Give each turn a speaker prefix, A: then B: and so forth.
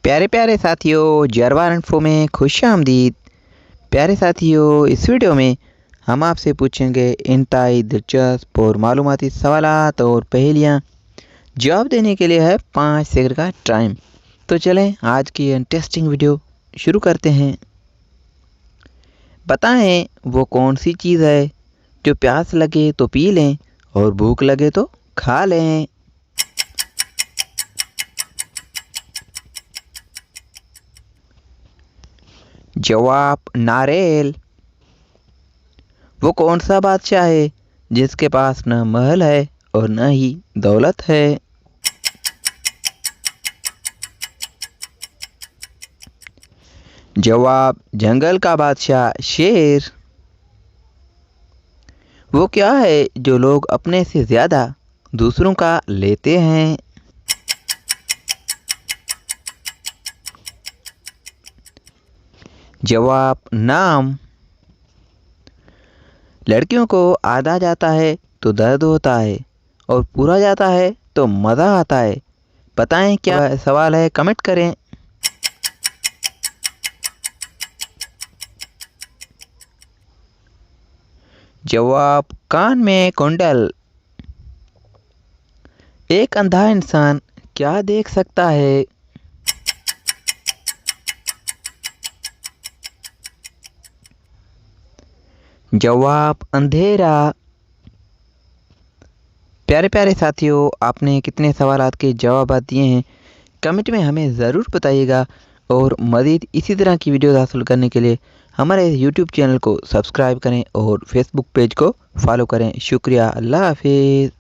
A: प्यारे प्यारे साथियों, जरवार इन्फो में खुशामदीद। प्यारे साथियों, इस वीडियो में हम आपसे पूछेंगे इंतहाई दिलचस्प और मालूमाती सवालात और पहेलियाँ। जवाब देने के लिए है 5 सेकंड का टाइम। तो चलें आज की इंटरेस्टिंग वीडियो शुरू करते हैं। बताएं वो कौन सी चीज़ है जो प्यास लगे तो पी लें और भूख लगे तो खा लें। जवाब नारियल। वो कौन सा बादशाह है जिसके पास न महल है और न ही दौलत है। जवाब जंगल का बादशाह शेर। वो क्या है जो लोग अपने से ज़्यादा दूसरों का लेते हैं। जवाब नाम। लड़कियों को आधा जाता है तो दर्द होता है और पूरा जाता है तो मज़ा आता है। बताएं क्या सवाल है, कमेंट करें। जवाब कान में कुंडल। एक अंधा इंसान क्या देख सकता है। जवाब अंधेरा। प्यारे प्यारे साथियों, आपने कितने सवालात के जवाब दिए हैं कमेंट में हमें ज़रूर बताइएगा। और मज़ीद इसी तरह की वीडियोस हासिल करने के लिए हमारे यूट्यूब चैनल को सब्सक्राइब करें और फेसबुक पेज को फॉलो करें। शुक्रिया, अल्लाह हाफिज़।